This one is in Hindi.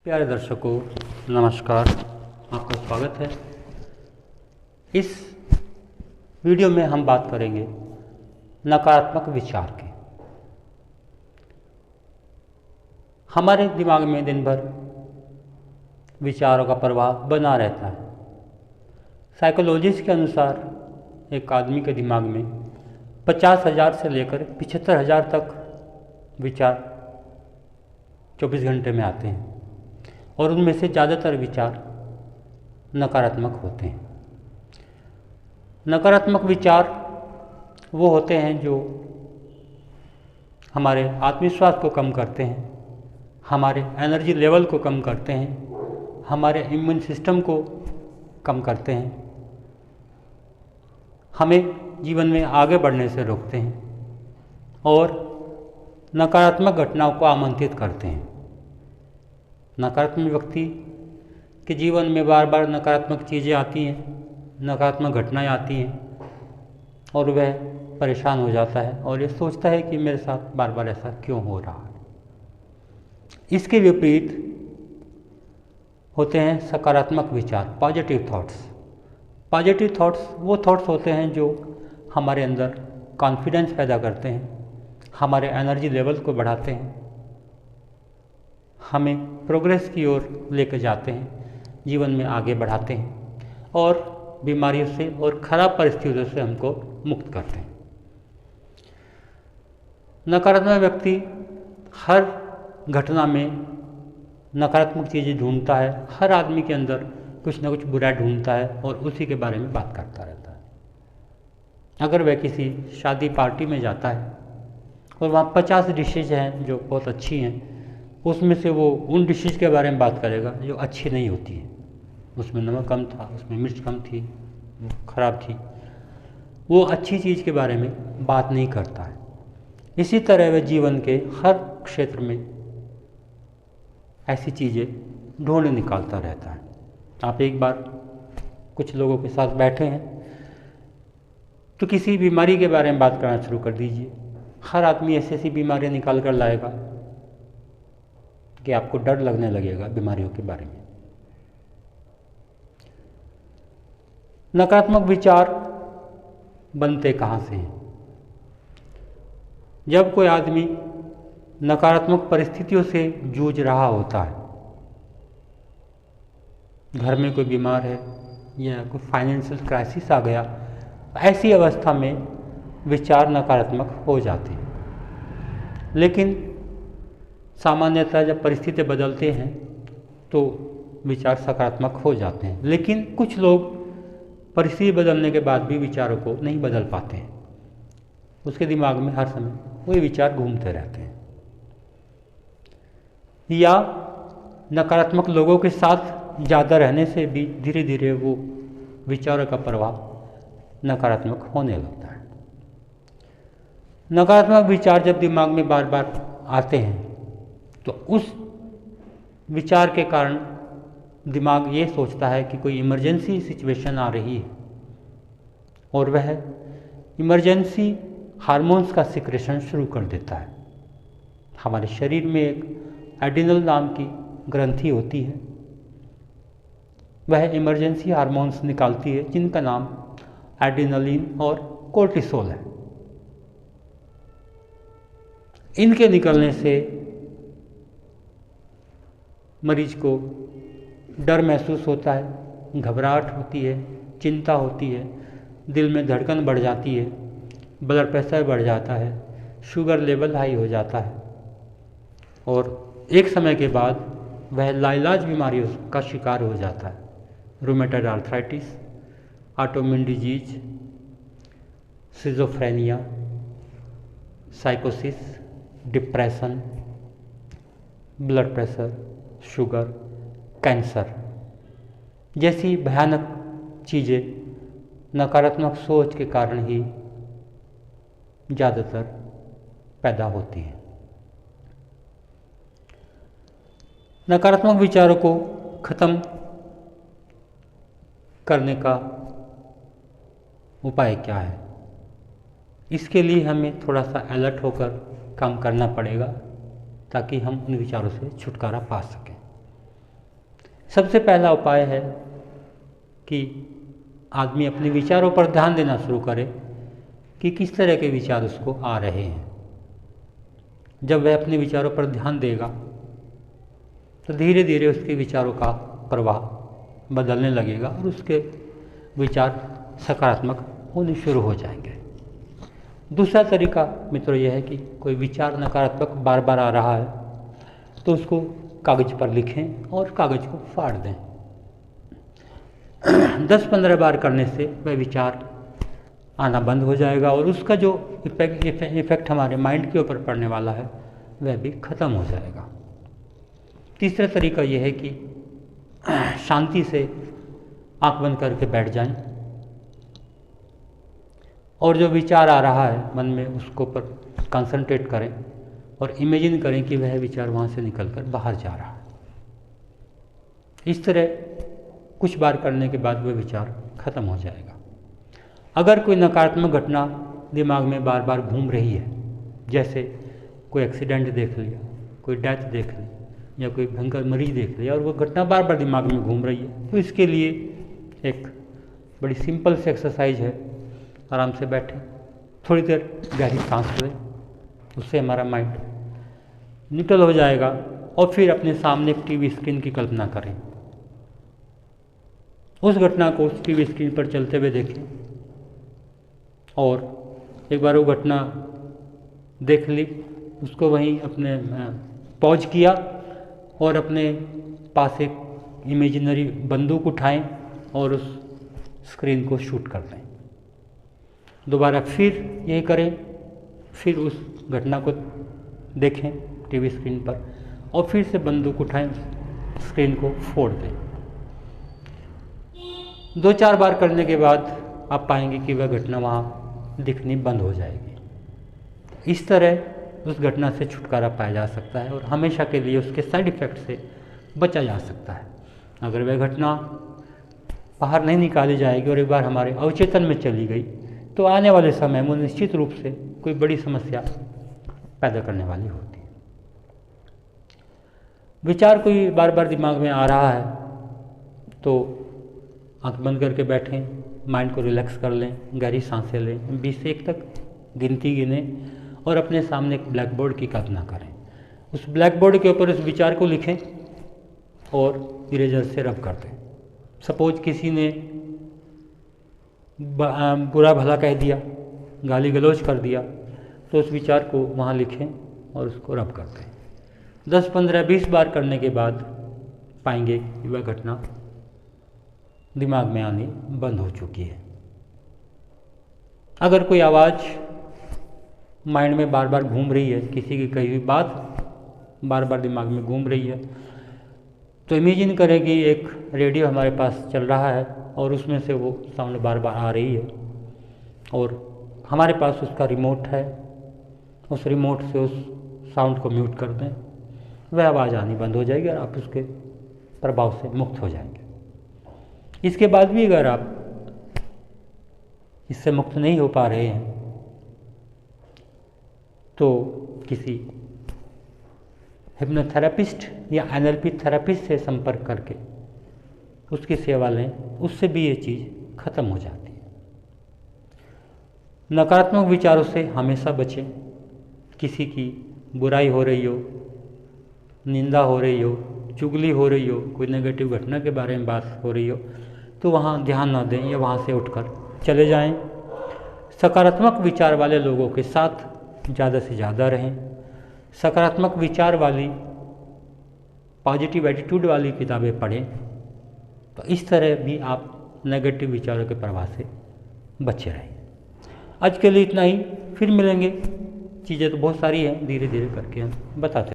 प्यारे दर्शकों नमस्कार, आपका स्वागत है। इस वीडियो में हम बात करेंगे नकारात्मक विचार की। हमारे दिमाग में दिन भर विचारों का प्रभाव बना रहता है। साइकोलॉजिस्ट के अनुसार एक आदमी के दिमाग में 50,000 से लेकर 75,000 तक विचार 24 घंटे में आते हैं और उनमें से ज़्यादातर विचार नकारात्मक होते हैं। नकारात्मक विचार वो होते हैं जो हमारे आत्मविश्वास को कम करते हैं, हमारे एनर्जी लेवल को कम करते हैं, हमारे इम्यून सिस्टम को कम करते हैं, हमें जीवन में आगे बढ़ने से रोकते हैं और नकारात्मक घटनाओं को आमंत्रित करते हैं। नकारात्मक व्यक्ति के जीवन में बार बार नकारात्मक चीज़ें आती हैं, नकारात्मक घटनाएं आती हैं और वह परेशान हो जाता है और ये सोचता है कि मेरे साथ बार बार ऐसा क्यों हो रहा है। इसके विपरीत होते हैं सकारात्मक विचार, पॉजिटिव थॉट्स। पॉजिटिव थॉट्स वो थॉट्स होते हैं जो हमारे अंदर कॉन्फिडेंस पैदा करते हैं, हमारे एनर्जी लेवल को बढ़ाते हैं, हमें प्रोग्रेस की ओर लेकर जाते हैं, जीवन में आगे बढ़ाते हैं और बीमारियों से और ख़राब परिस्थितियों से हमको मुक्त करते हैं। नकारात्मक व्यक्ति हर घटना में नकारात्मक चीज़ें ढूंढता है, हर आदमी के अंदर कुछ ना कुछ बुरा ढूंढता है और उसी के बारे में बात करता रहता है। अगर वह किसी शादी पार्टी में जाता है और वहाँ 50 डिशेज हैं जो बहुत अच्छी हैं, उसमें से वो उन डिशेज के बारे में बात करेगा जो अच्छी नहीं होती है। उसमें नमक कम था, उसमें मिर्च कम थी, वो खराब थी। वो अच्छी चीज़ के बारे में बात नहीं करता है। इसी तरह वह जीवन के हर क्षेत्र में ऐसी चीज़ें ढूंढ निकालता रहता है। आप एक बार कुछ लोगों के साथ बैठे हैं तो किसी बीमारी के बारे में बात करना शुरू कर दीजिए। हर आदमी ऐसी ऐसी बीमारियाँ निकाल कर लाएगा कि आपको डर लगने लगेगा बीमारियों के बारे में। नकारात्मक विचार बनते कहाँ से हैं? जब कोई आदमी नकारात्मक परिस्थितियों से जूझ रहा होता है, घर में कोई बीमार है या कोई फाइनेंशियल क्राइसिस आ गया, ऐसी अवस्था में विचार नकारात्मक हो जाते हैं। लेकिन सामान्यतः जब परिस्थिति बदलते हैं तो विचार सकारात्मक हो जाते हैं। लेकिन कुछ लोग परिस्थिति बदलने के बाद भी विचारों को नहीं बदल पाते हैं। उसके दिमाग में हर समय वही विचार घूमते रहते हैं। या नकारात्मक लोगों के साथ ज़्यादा रहने से भी धीरे धीरे वो विचारों का प्रभाव नकारात्मक होने लगता है। नकारात्मक विचार जब दिमाग में बार बार आते हैं तो उस विचार के कारण दिमाग ये सोचता है कि कोई इमरजेंसी सिचुएशन आ रही है और वह इमरजेंसी हार्मोन्स का सिक्रेशन शुरू कर देता है। हमारे शरीर में एक एड्रिनल नाम की ग्रंथि होती है, वह इमरजेंसी हार्मोन्स निकालती है जिनका नाम एड्रिनलिन और कोर्टिसोल है। इनके निकलने से मरीज को डर महसूस होता है, घबराहट होती है, चिंता होती है, दिल में धड़कन बढ़ जाती है, ब्लड प्रेशर बढ़ जाता है, शुगर लेवल हाई हो जाता है और एक समय के बाद वह लाइलाज बीमारियों का शिकार हो जाता है। Rheumatoid arthritis, autoimmune disease, schizophrenia, साइकोसिस, depression, blood pressure, sugar, cancer जैसी भयानक चीज़ें नकारात्मक सोच के कारण ही ज़्यादातर पैदा होती हैं। नकारात्मक विचारों को ख़त्म करने का उपाय क्या है? इसके लिए हमें थोड़ा सा अलर्ट होकर काम करना पड़ेगा ताकि हम उन विचारों से छुटकारा पा सकें। सबसे पहला उपाय है कि आदमी अपने विचारों पर ध्यान देना शुरू करे कि किस तरह के विचार उसको आ रहे हैं। जब वह अपने विचारों पर ध्यान देगा तो धीरे धीरे उसके विचारों का प्रवाह बदलने लगेगा और उसके विचार सकारात्मक होने शुरू हो जाएंगे। दूसरा तरीका मित्रों यह है कि कोई विचार नकारात्मक बार बार आ रहा है तो उसको कागज पर लिखें और कागज को फाड़ दें। 10-15 बार करने से वह विचार आना बंद हो जाएगा और उसका जो इफेक्ट हमारे माइंड के ऊपर पड़ने वाला है वह भी खत्म हो जाएगा। तीसरा तरीका यह है कि शांति से आंख बंद करके बैठ जाएं और जो विचार आ रहा है मन में उसको पर कंसंट्रेट करें और इमेजिन करें कि वह विचार वहाँ से निकलकर बाहर जा रहा है। इस तरह कुछ बार करने के बाद वह विचार खत्म हो जाएगा। अगर कोई नकारात्मक घटना दिमाग में बार बार घूम रही है, जैसे कोई एक्सीडेंट देख लिया, कोई डेथ देख ली या कोई भयंकर मरीज देख लिया और वो घटना बार बार दिमाग में घूम रही है, तो इसके लिए एक बड़ी सिंपल सी एक्सरसाइज है। आराम से बैठें, थोड़ी देर गहरी सांस लें, उससे हमारा माइंड न्यूट्रल हो जाएगा और फिर अपने सामने एक टीवी स्क्रीन की कल्पना करें। उस घटना को उस टीवी स्क्रीन पर चलते हुए देखें और एक बार वो घटना देख ली, उसको वहीं अपने पॉज किया और अपने पास एक इमेजिनरी बंदूक उठाएं और उस स्क्रीन को शूट कर दें। दोबारा फिर यही करें, फिर उस घटना को देखें टीवी स्क्रीन पर और फिर से बंदूक उठाएं, स्क्रीन को फोड़ दें। 2-4 बार करने के बाद आप पाएंगे कि वह घटना वहाँ दिखनी बंद हो जाएगी। इस तरह उस घटना से छुटकारा पाया जा सकता है और हमेशा के लिए उसके साइड इफ़ेक्ट से बचा जा सकता है। अगर वह घटना बाहर नहीं निकाली जाएगी और एक बार हमारे अवचेतन में चली गई तो आने वाले समय में निश्चित रूप से कोई बड़ी समस्या पैदा करने वाली होती है। विचार कोई बार बार दिमाग में आ रहा है तो आंख बंद करके बैठें, माइंड को रिलैक्स कर लें, गहरी सांसें लें, 20 से 1 तक गिनती गिनें और अपने सामने एक ब्लैक बोर्ड की कल्पना करें। उस ब्लैक बोर्ड के ऊपर उस विचार को लिखें और इरेजर से रब कर दें। सपोज किसी ने बुरा भला कह दिया, गाली गलौज कर दिया, तो उस विचार को वहाँ लिखें और उसको रब कर दें। 10, 15, 20 बार करने के बाद पाएंगे कि वह घटना दिमाग में आनी बंद हो चुकी है। अगर कोई आवाज़ माइंड में बार बार घूम रही है, किसी की कही हुई बात बार बार दिमाग में घूम रही है, तो इमेजिन करें कि एक रेडियो हमारे पास चल रहा है और उसमें से वो साउंड बार बार आ रही है और हमारे पास उसका रिमोट है। उस रिमोट से उस साउंड को म्यूट कर दें, वह आवाज़ आनी बंद हो जाएगी और आप उसके प्रभाव से मुक्त हो जाएंगे। इसके बाद भी अगर आप इससे मुक्त नहीं हो पा रहे हैं तो किसी हिप्नोथेरेपिस्ट या एनएलपी थेरेपिस्ट से संपर्क करके उसकी सेवा लें, उससे भी ये चीज़ खत्म हो जाती है। नकारात्मक विचारों से हमेशा बचें। किसी की बुराई हो रही हो, निंदा हो रही हो, चुगली हो रही हो, कोई नेगेटिव घटना के बारे में बात हो रही हो, तो वहाँ ध्यान ना दें या वहाँ से उठकर चले जाएं। सकारात्मक विचार वाले लोगों के साथ ज़्यादा से ज़्यादा रहें। सकारात्मक विचार वाली, पॉजिटिव एटीट्यूड वाली किताबें पढ़ें। तो इस तरह भी आप नेगेटिव विचारों के प्रभाव से बचे रहें। आज के लिए इतना ही, फिर मिलेंगे। चीज़ें तो बहुत सारी हैं, धीरे धीरे करके हम बताते हैं।